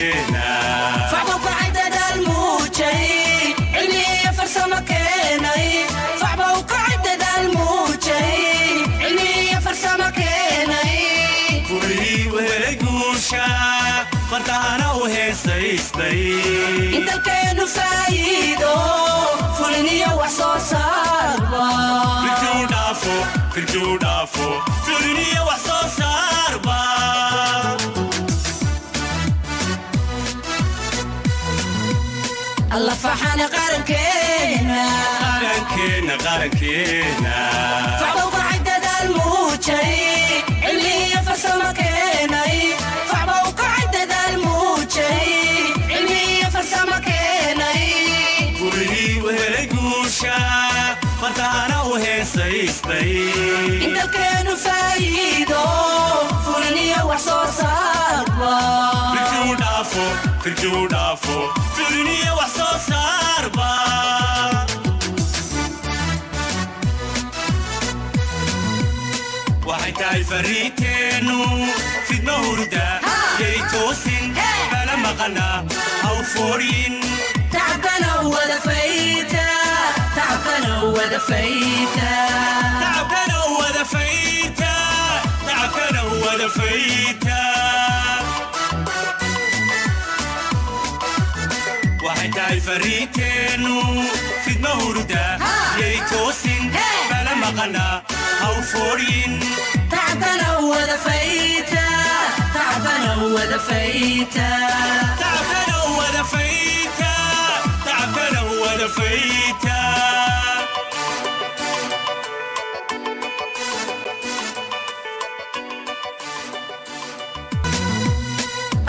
فعبوا قاعدة الموجي علمي فرسمة كيني فعبوا قاعدة الموجي علمي فرسمة كيني كوري وهجوشا فرتانا وهيسيستي انت الكينو فايدو فلني وحصوصار في الجودافو فلني وحصوصار با الله فحنا قارنكينا فعبوا قاعدة الموجي اللي يفرسم كيني فعبوا قاعدة الموجي اللي يفرسم كيني كوري وهجوشا فرتانا وهيسيستي انت الكينو فايدو فلني وحصوصار في الجودافو فلني وحصوصار با وحيتاي فريتينو في النهوردا ييتوسين بلا مغنى أو فورين تعبنا ودفيتا تعبنا ودفيتا تعبنا ودفيتا تعبنا ودفيتا وحيتاي فريتينو في النهوردا ييتوسين بلا مغنى أو فورين تعبنا ودفيتا تعبنا ودفيتا تعبنا ودفيتا تعبنا ودفيتا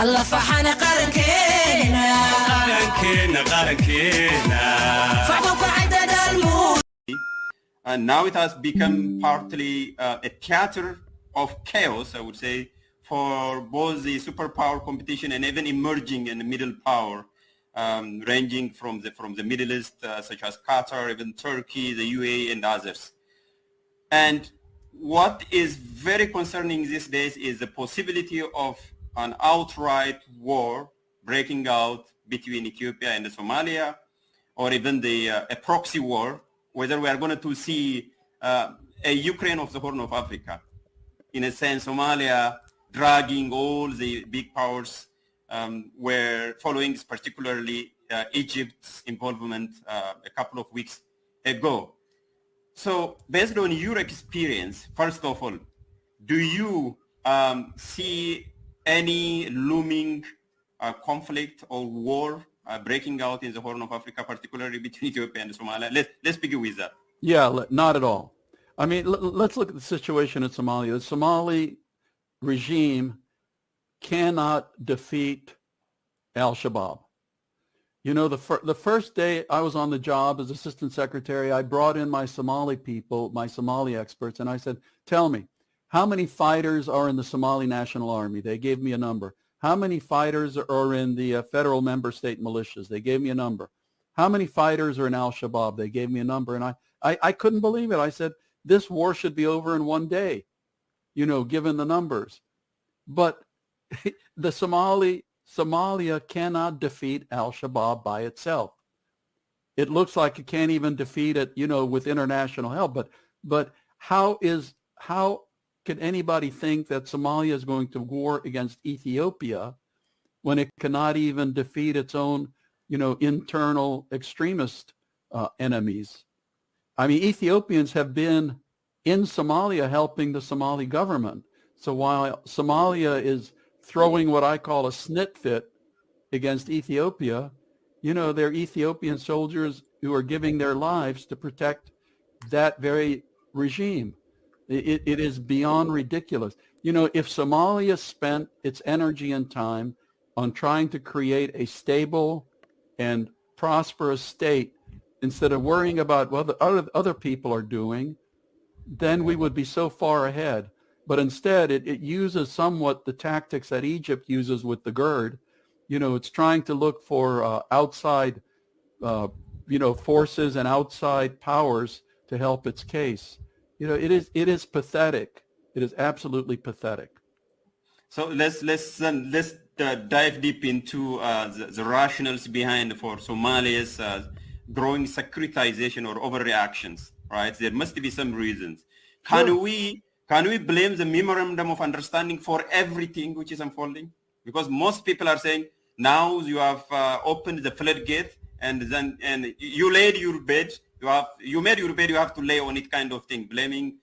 الله فحنا قارنكينا فعبوا قاعدة الموت. And now it has become partly a theater of chaos, I would say, for both the superpower competition and even emerging and middle power, ranging from the Middle East, such as Qatar, even Turkey, the UAE, and others. And what is very concerning these days is the possibility of an outright war breaking out between Ethiopia and Somalia, or even a proxy war, whether we are going to see a Ukraine of the Horn of Africa. In a sense, Somalia dragging all the big powers, were following particularly Egypt's involvement a couple of weeks ago. So based on your experience, first of all, do you see any looming conflict or war breaking out in the Horn of Africa, particularly between Ethiopia and Somalia? Let's begin with that. Yeah, not at all. I mean, let's look at the situation in Somalia. The Somali regime cannot defeat al-Shabaab. You know, the first day I was on the job as assistant secretary, I brought in my Somali people, my Somali experts, and I said, tell me, how many fighters are in the Somali National Army? They gave me a number. How many fighters are in the federal member state militias? They gave me a number. How many fighters are in al-Shabaab? They gave me a number. And I couldn't believe it. I said, this war should be over in one day, you know, given the numbers. But the Somalia cannot defeat al-Shabaab by itself. It looks like it can't even defeat it, you know, with international help. But how can anybody think that Somalia is going to war against Ethiopia when it cannot even defeat its own, you know, internal extremist enemies? I mean, Ethiopians have been in Somalia helping the Somali government. So while Somalia is throwing what I call a snit fit against Ethiopia, you know, they're Ethiopian soldiers who are giving their lives to protect that very regime. It is beyond ridiculous. You know, if Somalia spent its energy and time on trying to create a stable and prosperous state instead of worrying about what the other people are doing, then we would be so far ahead. But instead, it uses somewhat the tactics that Egypt uses with the GERD. You know, it's trying to look for outside, you know, forces and outside powers to help its case. You know, it is pathetic. It is absolutely pathetic. So let's dive deep into the rationales behind for Somalia's growing securitization or overreactions, right? There must be some reasons. Can we blame the memorandum of understanding for everything which is unfolding? Because most people are saying now you have opened the floodgate and you laid your bed. You made your bed. You have to lay on it, kind of thing, blaming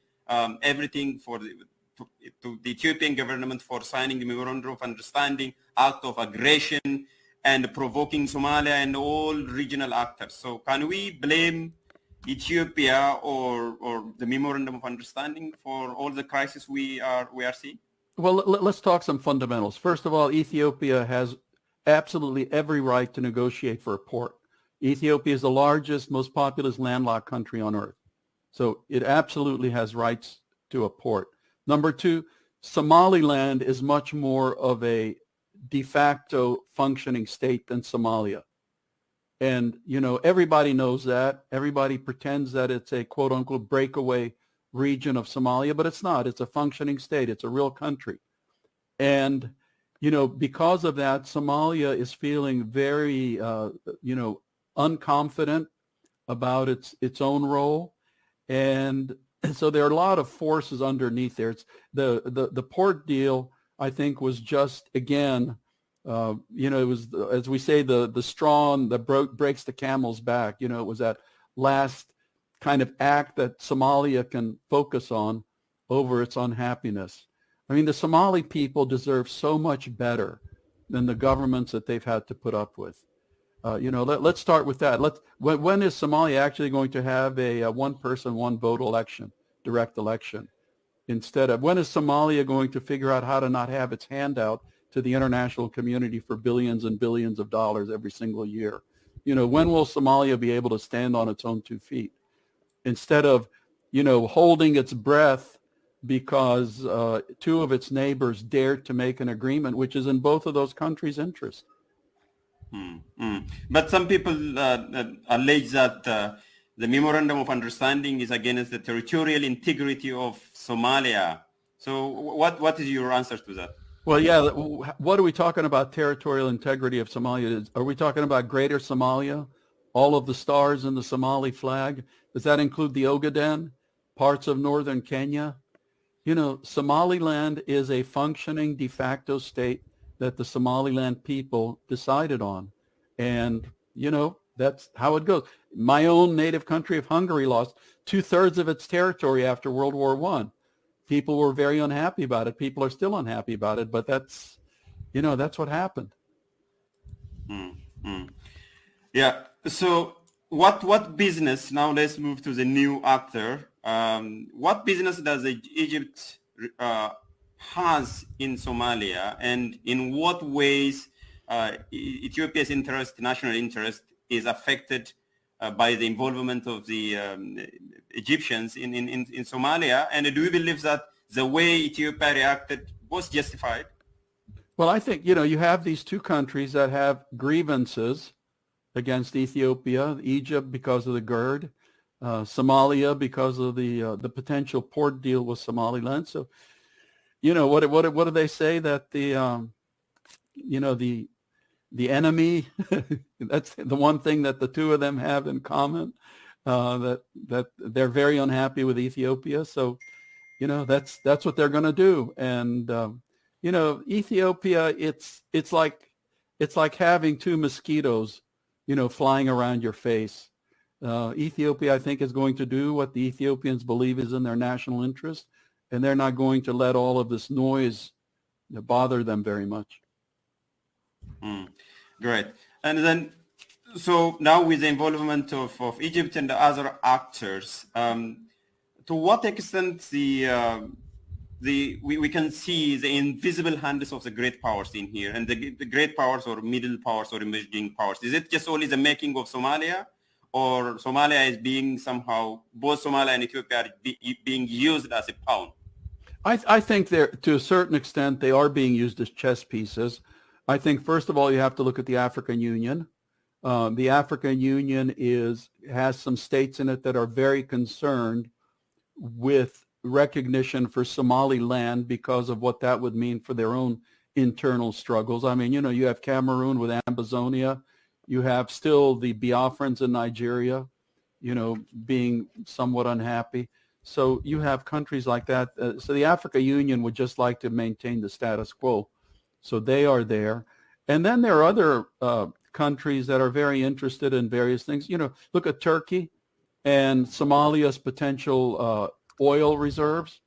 everything to the Ethiopian government for signing the memorandum of understanding, act of aggression, and provoking Somalia and all regional actors. So can we blame Ethiopia or the memorandum of understanding for all the crisis we are seeing? Well, let's talk some fundamentals. First of all, Ethiopia has absolutely every right to negotiate for a port. Ethiopia is the largest, most populous landlocked country on earth. So it absolutely has rights to a port. Number two, Somaliland is much more of a de facto functioning state than Somalia. And, everybody knows that. Everybody pretends that it's a quote unquote breakaway region of Somalia, but it's not. It's a functioning state. It's a real country. And, because of that, Somalia is feeling very, unconfident about its own role. And so there are a lot of forces underneath there. It's the port deal, I think, was just, again, it was, as we say, the straw that breaks the camel's back. It was that last kind of act that Somalia can focus on over its unhappiness. I mean, the Somali people deserve so much better than the governments that they've had to put up with. Let's start with that. When is Somalia actually going to have a one-person, one-vote election, direct election? Instead of, when is Somalia going to figure out how to not have its hand out to the international community for billions and billions of dollars every single year? When will Somalia be able to stand on its own 2 feet? Instead of, holding its breath because 2 of its neighbors dared to make an agreement, which is in both of those countries' interest. But some people allege that the memorandum of understanding is against the territorial integrity of Somalia. So what is your answer to that? Well, yeah. What are we talking about territorial integrity of Somalia? Are we talking about Greater Somalia, all of the stars in the Somali flag? Does that include the Ogaden, parts of northern Kenya? Somaliland is a functioning de facto state that the Somaliland people decided on. And, that's how it goes. My own native country of Hungary lost 2/3 of its territory after World War I. People were very unhappy about it. People are still unhappy about it, but that's what happened. Yeah. So what business, now let's move to the new actor. What business does Egypt has in Somalia, and in what ways Ethiopia's national interest, is affected by the involvement of the Egyptians in Somalia? And do you believe that the way Ethiopia reacted was justified? Well, I think, you have these 2 countries that have grievances against Ethiopia, Egypt because of the GERD, Somalia because of the potential port deal with Somaliland. So, what do they say, that the enemy, that's the one thing that the 2 of them have in common, that they're very unhappy with Ethiopia. So, that's what they're going to do. And, Ethiopia, it's like having 2 mosquitoes, flying around your face. Ethiopia, I think, is going to do what the Ethiopians believe is in their national interest, and they're not going to let all of this noise bother them very much. Great. And then, so now with the involvement of Egypt and the other actors, to what extent we can see the invisible hands of the great powers in here, and the great powers or middle powers or emerging powers? Is it just only the making of Somalia, or Somalia is being somehow, both Somalia and Ethiopia are being used as a pawn? I think to a certain extent, they are being used as chess pieces. I think, first of all, you have to look at the African Union. The African Union has some states in it that are very concerned with recognition for Somaliland because of what that would mean for their own internal struggles. I mean, you have Cameroon with Ambazonia. You have still the Biafrans in Nigeria, being somewhat unhappy. So you have countries like that. So the Africa Union would just like to maintain the status quo. So they are there. And then there are other countries that are very interested in various things. Look at Turkey and Somalia's potential oil reserves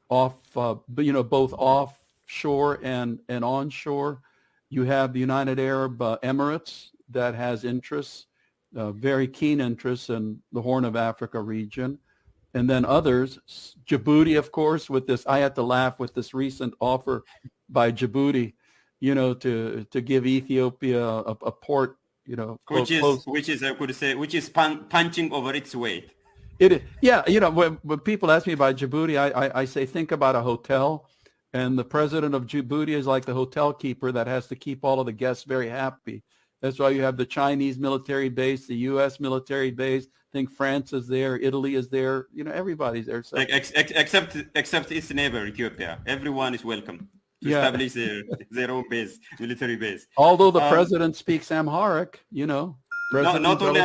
both offshore and onshore. You have the United Arab Emirates that has interests, very keen interests in the Horn of Africa region. And then others, Djibouti, of course, with this, I had to laugh with this recent offer by Djibouti, to give Ethiopia a port, which is I could say, which is punching over its weight. When people ask me about Djibouti, I say, think about a hotel, and the president of Djibouti is like the hotel keeper that has to keep all of the guests very happy. That's why you have the Chinese military base, the U.S. military base. I think France is there, Italy is there. Everybody's there. So. Except its neighbor, Ethiopia. Everyone is welcome to establish their own base, military base. Although the president speaks Amharic, not only